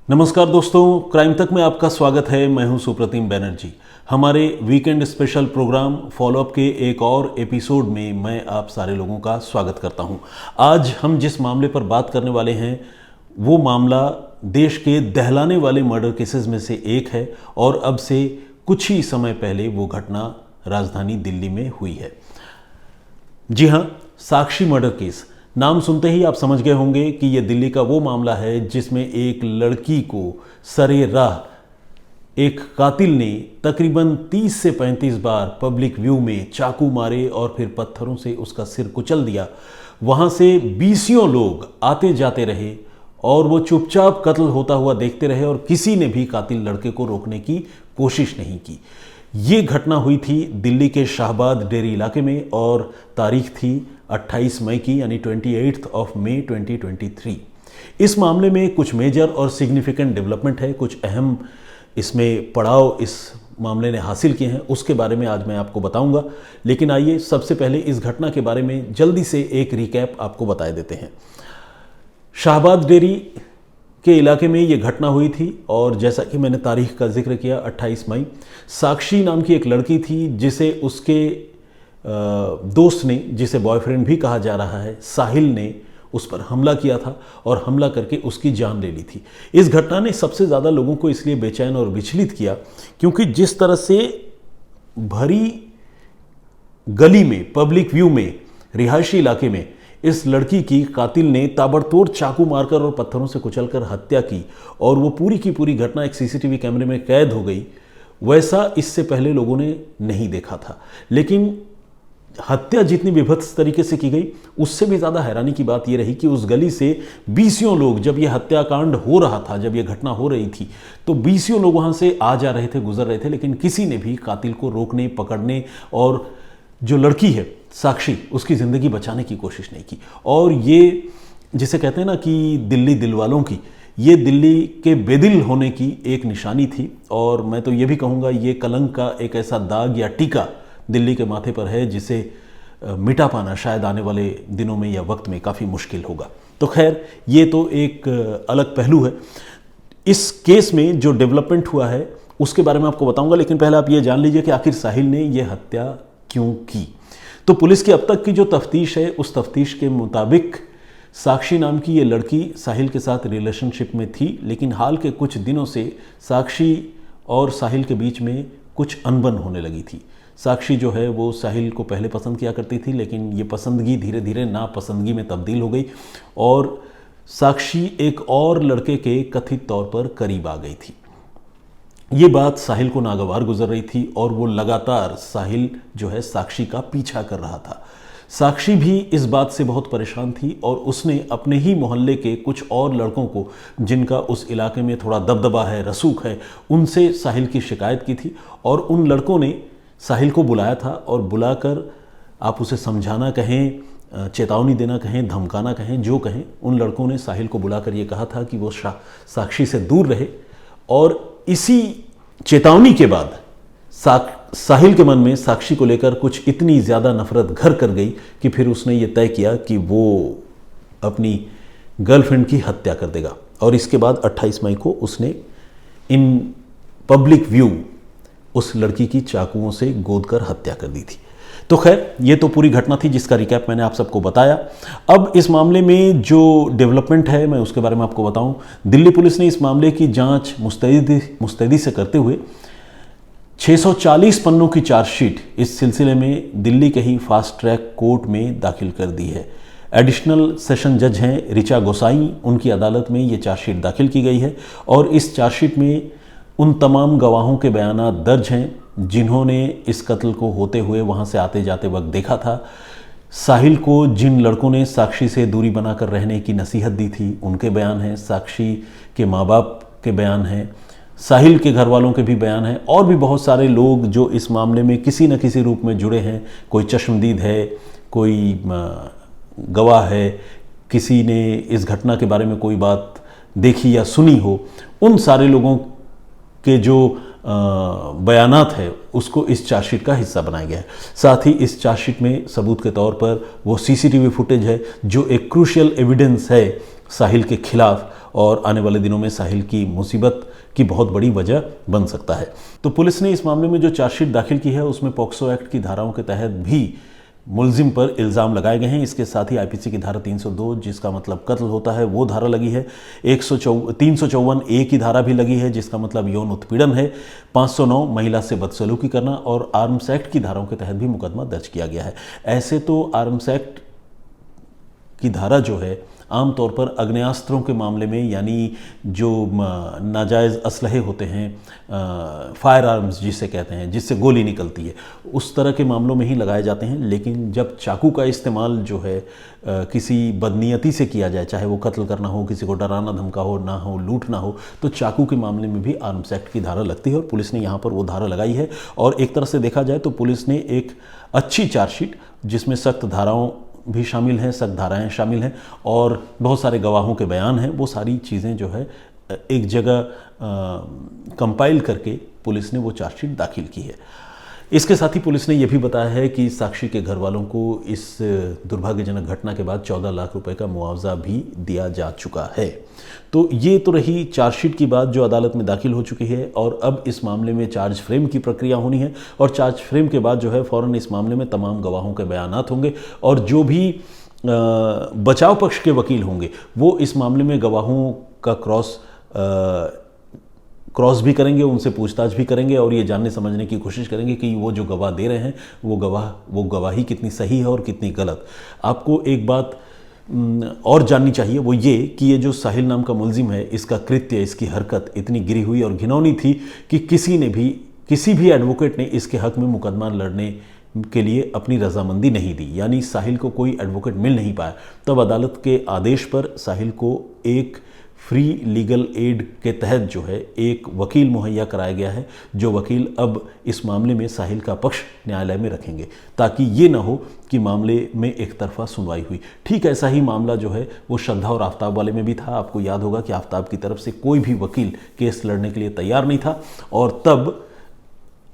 नमस्कार दोस्तों, क्राइम तक में आपका स्वागत है। मैं हूं सुप्रतिम बैनर्जी। हमारे वीकेंड स्पेशल प्रोग्राम फॉलोअप के एक और एपिसोड में मैं आप सारे लोगों का स्वागत करता हूं। आज हम जिस मामले पर बात करने वाले हैं वो मामला देश के दहलाने वाले मर्डर केसेस में से एक है और अब से कुछ ही समय पहले वो घटना राजधानी दिल्ली में हुई है। जी हाँ, साक्षी मर्डर केस। नाम सुनते ही आप समझ गए होंगे कि यह दिल्ली का वो मामला है जिसमें एक लड़की को सरे राह एक कातिल ने तकरीबन 30 से 35 बार पब्लिक व्यू में चाकू मारे और फिर पत्थरों से उसका सिर कुचल दिया। वहां से बीसियों लोग आते जाते रहे और वो चुपचाप कत्ल होता हुआ देखते रहे और किसी ने भी कातिल लड़के को रोकने की कोशिश नहीं की। ये घटना हुई थी दिल्ली के शाहबाद डेरी इलाके में और तारीख थी 28 मई की, यानी 28 मई 2023। इस मामले में कुछ मेजर और सिग्निफिकेंट डेवलपमेंट है, कुछ अहम इसमें पड़ाव इस मामले ने हासिल किए हैं, उसके बारे में आज मैं आपको बताऊंगा। लेकिन आइए सबसे पहले इस घटना के बारे में जल्दी से एक रिकैप आपको बता देते हैं। शाहबाद डेरी के इलाके में ये घटना हुई थी और जैसा कि मैंने तारीख का जिक्र किया 28 मई, साक्षी नाम की एक लड़की थी जिसे उसके दोस्त ने, जिसे बॉयफ्रेंड भी कहा जा रहा है, साहिल ने उस पर हमला किया था और हमला करके उसकी जान ले ली थी। इस घटना ने सबसे ज़्यादा लोगों को इसलिए बेचैन और विचलित किया क्योंकि जिस तरह से भरी गली में, पब्लिक व्यू में, रिहायशी इलाके में इस लड़की की कातिल ने ताबड़तोड़ चाकू मारकर और पत्थरों से कुचलकर हत्या की और वो पूरी की पूरी घटना एक सीसीटीवी कैमरे में कैद हो गई, वैसा इससे पहले लोगों ने नहीं देखा था। लेकिन हत्या जितनी विभत्स तरीके से की गई, उससे भी ज़्यादा हैरानी की बात यह रही कि उस गली से बीसियों लोग, जब यह हत्याकांड हो रहा था, जब यह घटना हो रही थी, तो बीसियों लोग वहाँ से आ जा रहे थे, गुजर रहे थे, लेकिन किसी ने भी कातिल को रोकने, पकड़ने और जो लड़की है साक्षी, उसकी ज़िंदगी बचाने की कोशिश नहीं की। और ये जिसे कहते हैं ना कि दिल्ली दिलवालों की, ये दिल्ली के बेदिल होने की एक निशानी थी। और मैं तो ये भी कहूँगा ये कलंक का एक ऐसा दाग या टीका दिल्ली के माथे पर है जिसे मिटा पाना शायद आने वाले दिनों में या वक्त में काफ़ी मुश्किल होगा। तो खैर, ये तो एक अलग पहलू है। इस केस में जो डेवलपमेंट हुआ है उसके बारे में आपको बताऊंगा, लेकिन पहले आप ये जान लीजिए कि आखिर साहिल ने यह हत्या क्यों की। तो पुलिस की अब तक की जो तफ्तीश है, उस तफ्तीश के मुताबिक साक्षी नाम की ये लड़की साहिल के साथ रिलेशनशिप में थी, लेकिन हाल के कुछ दिनों से साक्षी और साहिल के बीच में कुछ अनबन होने लगी थी। साक्षी जो है वो साहिल को पहले पसंद किया करती थी, लेकिन ये पसंदगी धीरे धीरे नापसंदगी में तब्दील हो गई और साक्षी एक और लड़के के कथित तौर पर करीब आ गई थी। ये बात साहिल को नागवार गुजर रही थी और वो लगातार साहिल जो है साक्षी का पीछा कर रहा था। साक्षी भी इस बात से बहुत परेशान थी और उसने अपने ही मोहल्ले के कुछ और लड़कों को, जिनका उस इलाके में थोड़ा दबदबा है, रसूख है, उनसे साहिल की शिकायत की थी और उन लड़कों ने साहिल को बुलाया था और बुलाकर, आप उसे समझाना कहें, चेतावनी देना कहें, धमकाना कहें, जो कहें, उन लड़कों ने साहिल को बुलाकर ये कहा था कि वो साक्षी से दूर रहे। और इसी चेतावनी के बाद साहिल के मन में साक्षी को लेकर कुछ इतनी ज़्यादा नफरत घर कर गई कि फिर उसने ये तय किया कि वो अपनी गर्लफ्रेंड की हत्या कर देगा। और इसके बाद 28 मई को उसने इन पब्लिक व्यू उस लड़की की चाकुओं से गोद कर हत्या कर दी थी। तो खैर, ये तो पूरी घटना थी जिसका रिकैप मैंने आप सबको बताया। अब इस मामले में जो डेवलपमेंट है मैं उसके बारे में आपको बताऊं। दिल्ली पुलिस ने इस मामले की जांच मुस्तैदी से करते हुए 640 पन्नों की चार्जशीट इस सिलसिले में दिल्ली के ही फास्ट ट्रैक कोर्ट में दाखिल कर दी है। एडिशनल सेशन जज हैं ऋचा गोसाई, उनकी अदालत में ये चार्जशीट दाखिल की गई है और इस चार्जशीट में उन तमाम गवाहों के बयानात दर्ज हैं जिन्होंने इस कत्ल को होते हुए वहाँ से आते जाते वक्त देखा था। साहिल को जिन लड़कों ने साक्षी से दूरी बनाकर रहने की नसीहत दी थी, उनके बयान हैं। साक्षी के माँ बाप के बयान हैं, साहिल के घर वालों के भी बयान हैं और भी बहुत सारे लोग जो इस मामले में किसी न किसी रूप में जुड़े हैं। कोई चश्मदीद है, कोई गवाह है, किसी ने इस घटना के बारे में कोई बात देखी या सुनी हो, उन सारे लोगों के जो बयानात है उसको इस चार्जशीट का हिस्सा बनाया गया है। साथ ही इस चार्जशीट में सबूत के तौर पर वो सीसीटीवी फुटेज है जो एक क्रूशियल एविडेंस है साहिल के खिलाफ और आने वाले दिनों में साहिल की मुसीबत की बहुत बड़ी वजह बन सकता है। तो पुलिस ने इस मामले में जो चार्जशीट दाखिल की है उसमें पॉक्सो एक्ट की धाराओं के तहत भी मुलजिम पर इल्ज़ाम लगाए गए हैं। इसके साथ ही आईपीसी की धारा 302 जिसका मतलब कत्ल होता है वो धारा लगी है। 354A की धारा भी लगी है जिसका मतलब यौन उत्पीड़न है। 509 महिला से बदसलूकी करना और आर्म्स एक्ट की धाराओं के तहत भी मुकदमा दर्ज किया गया है। ऐसे तो आर्म्स एक्ट की धारा जो है आमतौर पर आग्नेयास्त्रों के मामले में, यानी जो नाजायज़ असलहे होते हैं, फायर आर्म्स जिसे कहते हैं, जिससे गोली निकलती है, उस तरह के मामलों में ही लगाए जाते हैं। लेकिन जब चाकू का इस्तेमाल जो है किसी बदनीयती से किया जाए, चाहे वो कत्ल करना हो, किसी को डराना धमका हो, ना हो लूट ना हो, तो चाकू के मामले में भी आर्म्स एक्ट की धारा लगती है और पुलिस ने यहाँ पर वो धारा लगाई है। और एक तरह से देखा जाए तो पुलिस ने एक अच्छी चार्जशीट जिसमें सख्त धाराओं भी शामिल हैं, सख्त धाराएं शामिल हैं और बहुत सारे गवाहों के बयान हैं, वो सारी चीज़ें जो है एक जगह कंपाइल करके पुलिस ने वो चार्जशीट दाखिल की है। इसके साथ ही पुलिस ने यह भी बताया है कि साक्षी के घर वालों को इस दुर्भाग्यजनक घटना के बाद 14 लाख रुपए का मुआवजा भी दिया जा चुका है। तो ये तो रही चार्जशीट की बात जो अदालत में दाखिल हो चुकी है और अब इस मामले में चार्ज फ्रेम की प्रक्रिया होनी है और चार्ज फ्रेम के बाद जो है फ़ौरन इस मामले में तमाम गवाहों के बयानात होंगे और जो भी बचाव पक्ष के वकील होंगे वो इस मामले में गवाहों का क्रॉस भी करेंगे, उनसे पूछताछ भी करेंगे और ये जानने समझने की कोशिश करेंगे कि वो जो गवाह दे रहे हैं वो गवाही कितनी सही है और कितनी गलत। आपको एक बात और जाननी चाहिए, वो ये कि ये जो साहिल नाम का मुलजिम है, इसका कृत्य, इसकी हरकत इतनी गिरी हुई और घिनौनी थी कि किसी भी एडवोकेट ने इसके हक में मुकदमा लड़ने के लिए अपनी रजामंदी नहीं दी, यानी साहिल को कोई एडवोकेट मिल नहीं पाया। तब अदालत के आदेश पर साहिल को एक फ्री लीगल एड के तहत जो है एक वकील मुहैया कराया गया है, जो वकील अब इस मामले में साहिल का पक्ष न्यायालय में रखेंगे ताकि ये ना हो कि मामले में एक तरफा सुनवाई हुई। ठीक ऐसा ही मामला जो है वो श्रद्धा और आफ्ताब वाले में भी था। आपको याद होगा कि आफ्ताब की तरफ से कोई भी वकील केस लड़ने के लिए तैयार नहीं था और तब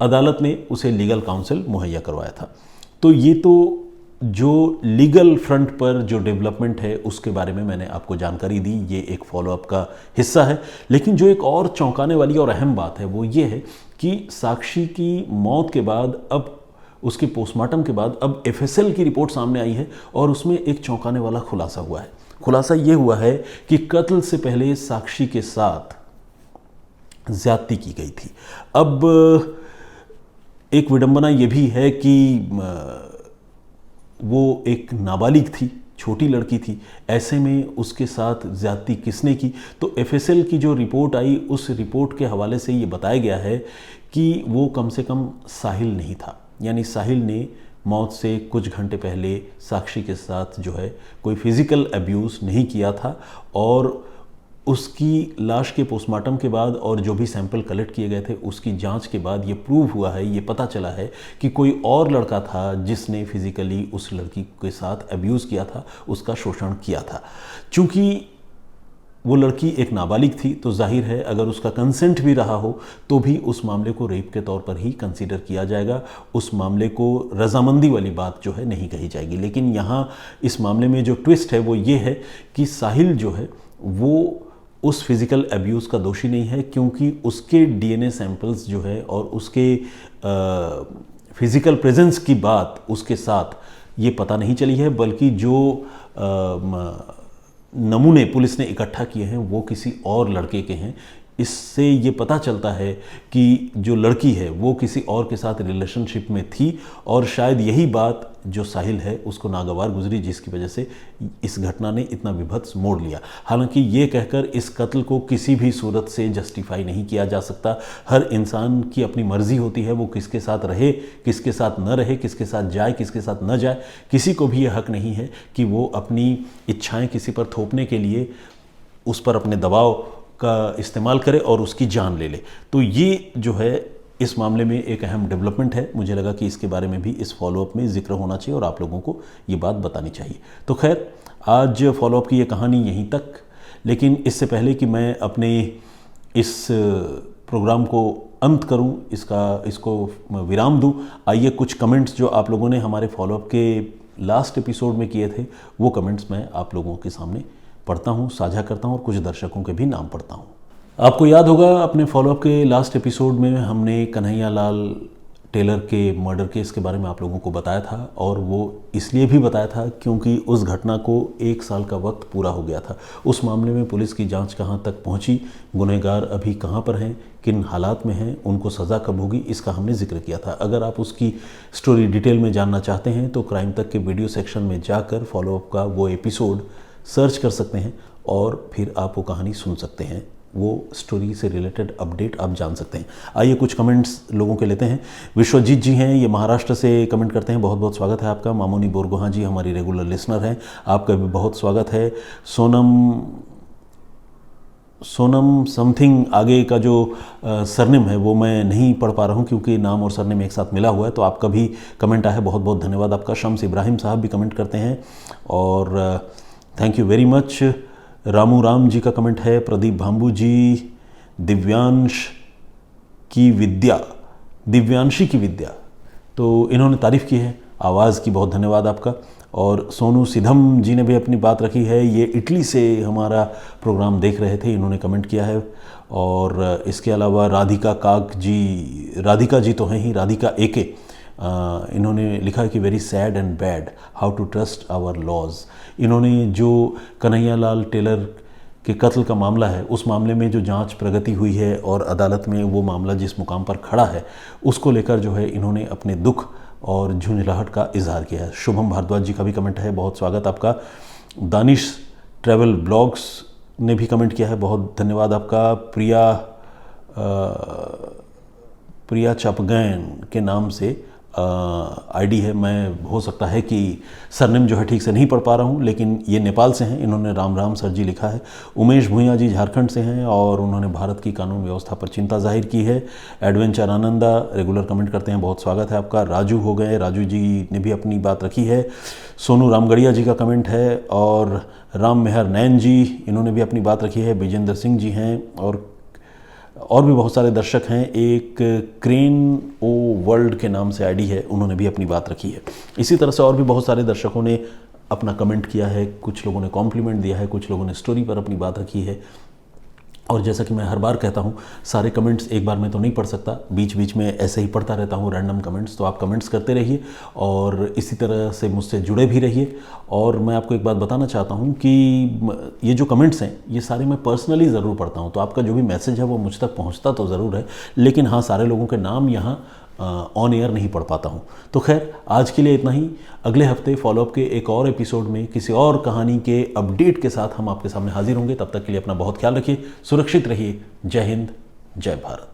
अदालत ने उसे लीगल काउंसिल मुहैया करवाया था। तो ये तो जो लीगल फ्रंट पर जो डेवलपमेंट है उसके बारे में मैंने आपको जानकारी दी, ये एक फॉलोअप का हिस्सा है। लेकिन जो एक और चौंकाने वाली और अहम बात है वो ये है कि साक्षी की मौत के बाद, अब उसके पोस्टमार्टम के बाद, अब एफएसएल की रिपोर्ट सामने आई है और उसमें एक चौंकाने वाला खुलासा हुआ है। खुलासा ये हुआ है कि कत्ल से पहले साक्षी के साथ ज्यादती की गई थी। अब एक विडंबना ये भी है कि वो एक नाबालिग थी, छोटी लड़की थी, ऐसे में उसके साथ ज्यादती किसने की? तो एफएसएल की जो रिपोर्ट आई उस रिपोर्ट के हवाले से ये बताया गया है कि वो कम से कम साहिल नहीं था, यानी साहिल ने मौत से कुछ घंटे पहले साक्षी के साथ जो है कोई फिज़िकल अब्यूज़ नहीं किया था और उसकी लाश के पोस्टमार्टम के बाद और जो भी सैंपल कलेक्ट किए गए थे उसकी जांच के बाद ये प्रूव हुआ है, ये पता चला है कि कोई और लड़का था जिसने फिज़िकली उस लड़की के साथ अब्यूज़ किया था, उसका शोषण किया था। चूँकि वो लड़की एक नाबालिग थी तो जाहिर है अगर उसका कंसेंट भी रहा हो तो भी उस मामले को रेप के तौर पर ही कंसीडर किया जाएगा, उस मामले को रजामंदी वाली बात जो है नहीं कही जाएगी। लेकिन यहाँ इस मामले में जो ट्विस्ट है वो ये है कि साहिल जो है वो उस फिज़िकल अब्यूज़ का दोषी नहीं है, क्योंकि उसके डीएनए सैंपल्स जो है और उसके फिज़िकल प्रेजेंस की बात उसके साथ ये पता नहीं चली है, बल्कि जो नमूने पुलिस ने इकट्ठा किए हैं वो किसी और लड़के के हैं। इससे ये पता चलता है कि जो लड़की है वो किसी और के साथ रिलेशनशिप में थी और शायद यही बात जो साहिल है उसको नागवार गुजरी, जिसकी वजह से इस घटना ने इतना विभत्स मोड़ लिया। हालांकि ये कहकर इस कत्ल को किसी भी सूरत से जस्टिफाई नहीं किया जा सकता। हर इंसान की अपनी मर्जी होती है, वो किसके साथ रहे, किसके साथ न रहे, किसके साथ जाए, किसके साथ न जाए। किसी को भी ये हक नहीं है कि वो अपनी इच्छाएं किसी पर थोपने के लिए उस पर अपने दबाव का इस्तेमाल करे और उसकी जान ले ले। तो ये जो है इस मामले में एक अहम डेवलपमेंट है। मुझे लगा कि इसके बारे में भी इस फॉलोअप में जिक्र होना चाहिए और आप लोगों को ये बात बतानी चाहिए। तो खैर, आज फॉलोअप की ये कहानी यहीं तक। लेकिन इससे पहले कि मैं अपने इस प्रोग्राम को अंत करूं, इसको विराम दूं, आइए कुछ कमेंट्स जो आप लोगों ने हमारे फॉलोअप के लास्ट एपिसोड में किए थे वो कमेंट्स मैं आप लोगों के सामने पढ़ता हूँ, साझा करता हूँ और कुछ दर्शकों के भी नाम पढ़ता हूँ। आपको याद होगा अपने फॉलोअप के लास्ट एपिसोड में हमने कन्हैया लाल टेलर के मर्डर केस के बारे में आप लोगों को बताया था, और वो इसलिए भी बताया था क्योंकि उस घटना को 1 साल का वक्त पूरा हो गया था। उस मामले में पुलिस की जांच कहाँ तक पहुंची, गुनहगार अभी कहाँ पर हैं, किन हालात में हैं, उनको सज़ा कब होगी, इसका हमने जिक्र किया था। अगर आप उसकी स्टोरी डिटेल में जानना चाहते हैं तो क्राइम तक के वीडियो सेक्शन में जाकर फॉलोअप का वो एपिसोड सर्च कर सकते हैं और फिर आप वो कहानी सुन सकते हैं, वो स्टोरी से रिलेटेड अपडेट आप जान सकते हैं। आइए कुछ कमेंट्स लोगों के लेते हैं। विश्वजीत जी हैं, ये महाराष्ट्र से कमेंट करते हैं, बहुत बहुत स्वागत है आपका। मामोनी बोरगोहा जी हमारी रेगुलर लिसनर हैं, आपका भी बहुत स्वागत है। सोनम समथिंग आगे का जो सरनेम है वो मैं नहीं पढ़ पा रहा हूँ क्योंकि नाम और सरनेम एक साथ मिला हुआ है, तो आपका भी कमेंट आया है, बहुत बहुत धन्यवाद आपका। शम्स इब्राहिम साहब भी कमेंट करते हैं और thank you very much. Ramu Ram ji का कमेंट है, प्रदीप भांबू जी, दिव्यांशी की विद्या, तो इन्होंने तारीफ़ की है आवाज़ की, बहुत धन्यवाद आपका। और सोनू सिधम जी ने भी अपनी बात रखी है, ये इटली से हमारा प्रोग्राम देख रहे थे, इन्होंने कमेंट किया है। और इसके अलावा राधिका जी तो हैं ही, राधिका एके, इन्होंने लिखा है कि very sad and bad, how to trust our laws. इन्होंने जो कन्हैया लाल टेलर के कत्ल का मामला है, उस मामले में जो जांच प्रगति हुई है और अदालत में वो मामला जिस मुकाम पर खड़ा है, उसको लेकर जो है इन्होंने अपने दुख और झुंझलाहट का इजहार किया है। शुभम भारद्वाज जी का भी कमेंट है, बहुत स्वागत आपका। दानिश ट्रैवल ब्लॉग्स ने भी कमेंट किया है, बहुत धन्यवाद आपका। प्रिया चपगैन के नाम से आईडी है, मैं हो सकता है कि सरनेम जो है ठीक से नहीं पढ़ पा रहा हूँ, लेकिन ये नेपाल से हैं, इन्होंने राम राम सर जी लिखा है। उमेश भूंया जी झारखंड से हैं और उन्होंने भारत की कानून व्यवस्था पर चिंता जाहिर की है। एडवेंचर आनंदा रेगुलर कमेंट करते हैं, बहुत स्वागत है आपका। राजू हो गए, राजू जी ने भी अपनी बात रखी है। सोनू रामगढ़िया जी का कमेंट है और राम मेहर नैन जी, इन्होंने भी अपनी बात रखी है। विजेंद्र सिंह जी हैं और भी बहुत सारे दर्शक हैं। एक क्रेन ओ वर्ल्ड के नाम से आईडी है, उन्होंने भी अपनी बात रखी है। इसी तरह से और भी बहुत सारे दर्शकों ने अपना कमेंट किया है, कुछ लोगों ने कॉम्प्लीमेंट दिया है, कुछ लोगों ने स्टोरी पर अपनी बात रखी है। और जैसा कि मैं हर बार कहता हूँ, सारे कमेंट्स एक बार में तो नहीं पढ़ सकता, बीच बीच में ऐसे ही पढ़ता रहता हूँ रैंडम कमेंट्स, तो आप कमेंट्स करते रहिए और इसी तरह से मुझसे जुड़े भी रहिए। और मैं आपको एक बात बताना चाहता हूँ कि ये जो कमेंट्स हैं ये सारे मैं पर्सनली ज़रूर पढ़ता हूँ, तो आपका जो भी मैसेज है वो मुझ तक पहुँचता तो ज़रूर है, लेकिन हाँ, सारे लोगों के नाम यहाँ ऑन एयर नहीं पढ़ पाता हूँ। तो खैर, आज के लिए इतना ही। अगले हफ्ते फॉलोअप के एक और एपिसोड में किसी और कहानी के अपडेट के साथ हम आपके सामने हाजिर होंगे। तब तक के लिए अपना बहुत ख्याल रखिए, सुरक्षित रहिए। जय हिंद, जय भारत।